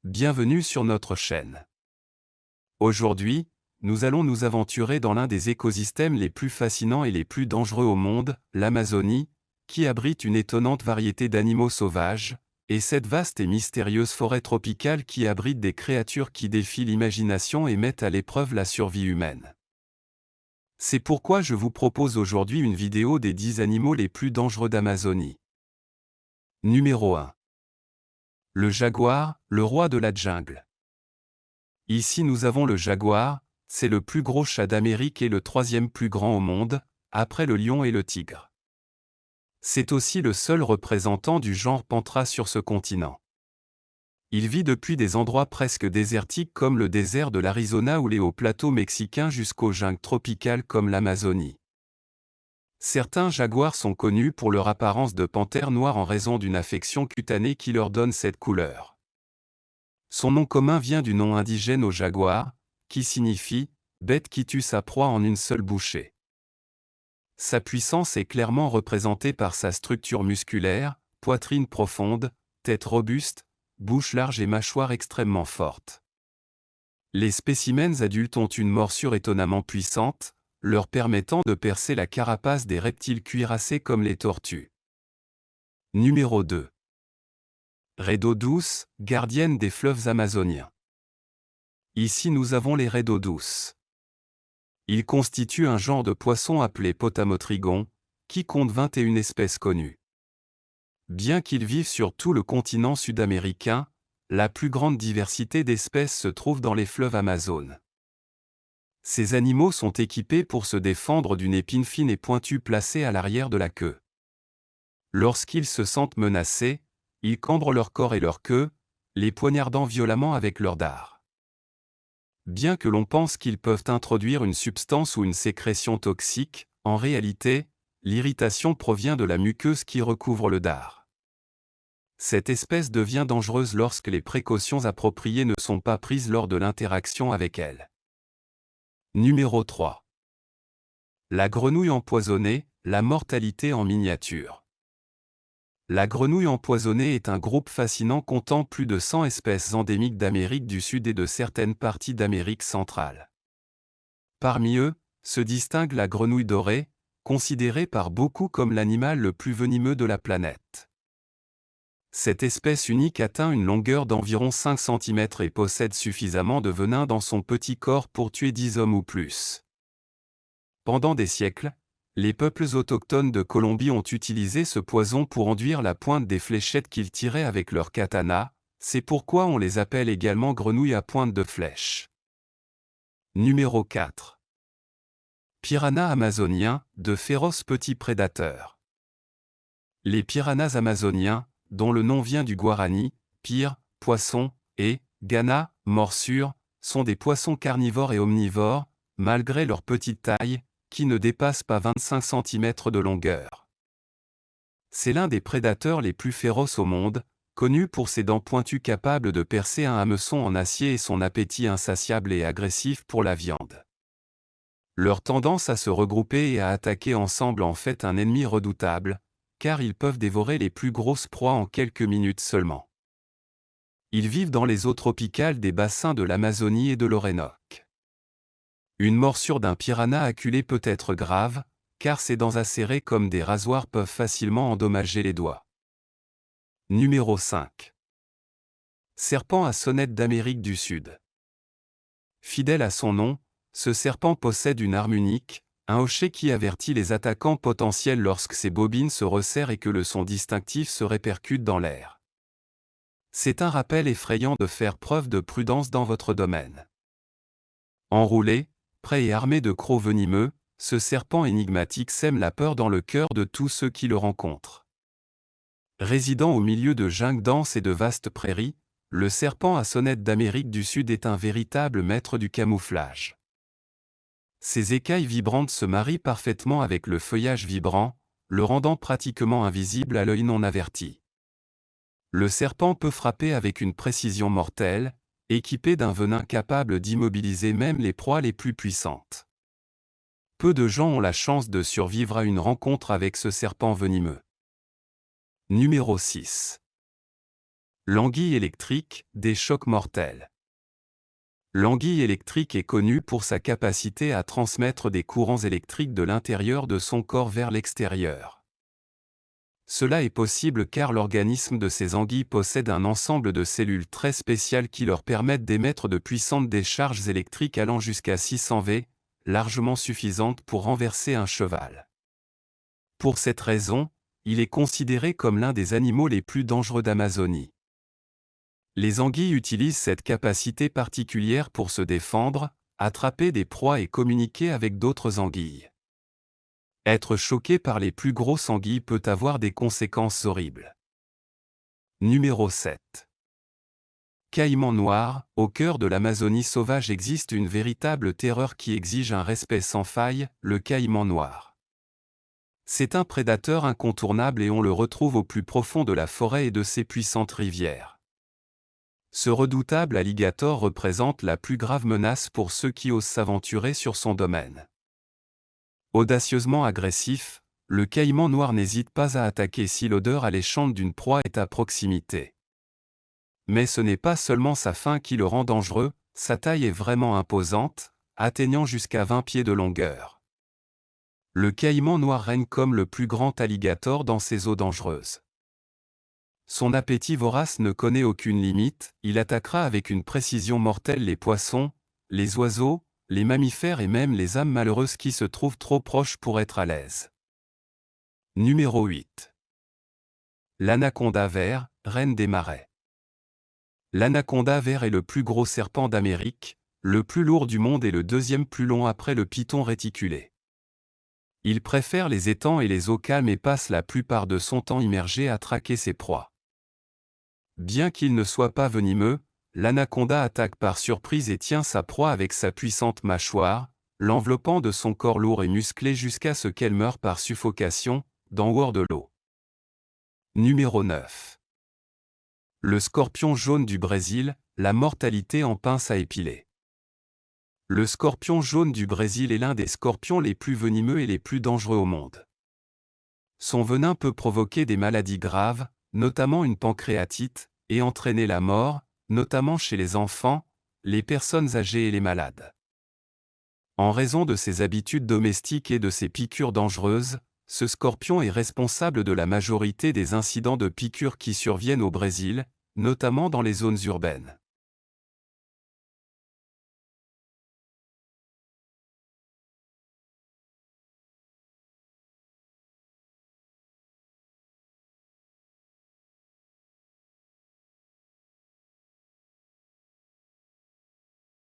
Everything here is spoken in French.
Bienvenue sur notre chaîne. Aujourd'hui, nous allons nous aventurer dans l'un des écosystèmes les plus fascinants et les plus dangereux au monde, l'Amazonie, qui abrite une étonnante variété d'animaux sauvages, et cette vaste et mystérieuse forêt tropicale qui abrite des créatures qui défient l'imagination et mettent à l'épreuve la survie humaine. C'est pourquoi je vous propose aujourd'hui une vidéo des 10 animaux les plus dangereux d'Amazonie. Numéro 1. Le jaguar, le roi de la jungle. Ici nous avons le jaguar, c'est le plus gros chat d'Amérique et le troisième plus grand au monde, après le lion et le tigre. C'est aussi le seul représentant du genre Panthera sur ce continent. Il vit depuis des endroits presque désertiques comme le désert de l'Arizona ou les hauts plateaux mexicains jusqu'aux jungles tropicales comme l'Amazonie. Certains jaguars sont connus pour leur apparence de panthère noire en raison d'une affection cutanée qui leur donne cette couleur. Son nom commun vient du nom indigène au jaguar, qui signifie « bête qui tue sa proie en une seule bouchée ». Sa puissance est clairement représentée par sa structure musculaire, poitrine profonde, tête robuste, bouche large et mâchoire extrêmement forte. Les spécimens adultes ont une morsure étonnamment puissante, leur permettant de percer la carapace des reptiles cuirassés comme les tortues. Numéro 2. Raies d'eau douce, gardienne des fleuves amazoniens. Ici nous avons les raies d'eau douce. Ils constituent un genre de poisson appelé potamotrigon, qui compte 21 espèces connues. Bien qu'ils vivent sur tout le continent sud-américain, la plus grande diversité d'espèces se trouve dans les fleuves Amazones. Ces animaux sont équipés pour se défendre d'une épine fine et pointue placée à l'arrière de la queue. Lorsqu'ils se sentent menacés, ils cambrent leur corps et leur queue, les poignardant violemment avec leurs dards. Bien que l'on pense qu'ils peuvent introduire une substance ou une sécrétion toxique, en réalité, l'irritation provient de la muqueuse qui recouvre le dard. Cette espèce devient dangereuse lorsque les précautions appropriées ne sont pas prises lors de l'interaction avec elle. Numéro 3. La grenouille empoisonnée, la mortalité en miniature. La grenouille empoisonnée est un groupe fascinant comptant plus de 100 espèces endémiques d'Amérique du Sud et de certaines parties d'Amérique centrale. Parmi eux, se distingue la grenouille dorée, considérée par beaucoup comme l'animal le plus venimeux de la planète. Cette espèce unique atteint une longueur d'environ 5 cm et possède suffisamment de venin dans son petit corps pour tuer 10 hommes ou plus. Pendant des siècles, les peuples autochtones de Colombie ont utilisé ce poison pour enduire la pointe des fléchettes qu'ils tiraient avec leurs katanas, c'est pourquoi on les appelle également grenouilles à pointe de flèche. Numéro 4. Piranhas amazoniens, de féroces petits prédateurs. Les piranhas amazoniens, dont le nom vient du guarani, pir, poisson, et gana, morsure, sont des poissons carnivores et omnivores, malgré leur petite taille, qui ne dépasse pas 25 cm de longueur. C'est l'un des prédateurs les plus féroces au monde, connu pour ses dents pointues capables de percer un hameçon en acier et son appétit insatiable et agressif pour la viande. Leur tendance à se regrouper et à attaquer ensemble en fait un ennemi redoutable, car ils peuvent dévorer les plus grosses proies en quelques minutes seulement. Ils vivent dans les eaux tropicales des bassins de l'Amazonie et de l'Orénoque. Une morsure d'un piranha acculé peut être grave, car ses dents acérées comme des rasoirs peuvent facilement endommager les doigts. Numéro 5. Serpent à sonnette d'Amérique du Sud. Fidèle à son nom, ce serpent possède une arme unique, un hochet qui avertit les attaquants potentiels lorsque ses bobines se resserrent et que le son distinctif se répercute dans l'air. C'est un rappel effrayant de faire preuve de prudence dans votre domaine. Enroulé, prêt et armé de crocs venimeux, ce serpent énigmatique sème la peur dans le cœur de tous ceux qui le rencontrent. Résidant au milieu de jungles denses et de vastes prairies, le serpent à sonnette d'Amérique du Sud est un véritable maître du camouflage. Ses écailles vibrantes se marient parfaitement avec le feuillage vibrant, le rendant pratiquement invisible à l'œil non averti. Le serpent peut frapper avec une précision mortelle, équipé d'un venin capable d'immobiliser même les proies les plus puissantes. Peu de gens ont la chance de survivre à une rencontre avec ce serpent venimeux. Numéro 6. L'anguille électrique, des chocs mortels. L'anguille électrique est connue pour sa capacité à transmettre des courants électriques de l'intérieur de son corps vers l'extérieur. Cela est possible car l'organisme de ces anguilles possède un ensemble de cellules très spéciales qui leur permettent d'émettre de puissantes décharges électriques allant jusqu'à 600 V, largement suffisantes pour renverser un cheval. Pour cette raison, il est considéré comme l'un des animaux les plus dangereux d'Amazonie. Les anguilles utilisent cette capacité particulière pour se défendre, attraper des proies et communiquer avec d'autres anguilles. Être choqué par les plus grosses anguilles peut avoir des conséquences horribles. Numéro 7. Caïman noir. Au cœur de l'Amazonie sauvage existe une véritable terreur qui exige un respect sans faille, le caïman noir. C'est un prédateur incontournable et on le retrouve au plus profond de la forêt et de ses puissantes rivières. Ce redoutable alligator représente la plus grave menace pour ceux qui osent s'aventurer sur son domaine. Audacieusement agressif, le caïman noir n'hésite pas à attaquer si l'odeur alléchante d'une proie est à proximité. Mais ce n'est pas seulement sa faim qui le rend dangereux, sa taille est vraiment imposante, atteignant jusqu'à 20 pieds de longueur. Le caïman noir règne comme le plus grand alligator dans ces eaux dangereuses. Son appétit vorace ne connaît aucune limite, il attaquera avec une précision mortelle les poissons, les oiseaux, les mammifères et même les âmes malheureuses qui se trouvent trop proches pour être à l'aise. Numéro 8. L'anaconda vert, reine des marais. L'anaconda vert est le plus gros serpent d'Amérique, le plus lourd du monde et le deuxième plus long après le python réticulé. Il préfère les étangs et les eaux calmes et passe la plupart de son temps immergé à traquer ses proies. Bien qu'il ne soit pas venimeux, l'anaconda attaque par surprise et tient sa proie avec sa puissante mâchoire, l'enveloppant de son corps lourd et musclé jusqu'à ce qu'elle meure par suffocation, dans ou hors de l'eau. Numéro 9. Le scorpion jaune du Brésil, la mortalité en pince à épiler. Le scorpion jaune du Brésil est l'un des scorpions les plus venimeux et les plus dangereux au monde. Son venin peut provoquer des maladies graves, notamment une pancréatite, et entraîner la mort, notamment chez les enfants, les personnes âgées et les malades. En raison de ses habitudes domestiques et de ses piqûres dangereuses, ce scorpion est responsable de la majorité des incidents de piqûres qui surviennent au Brésil, notamment dans les zones urbaines.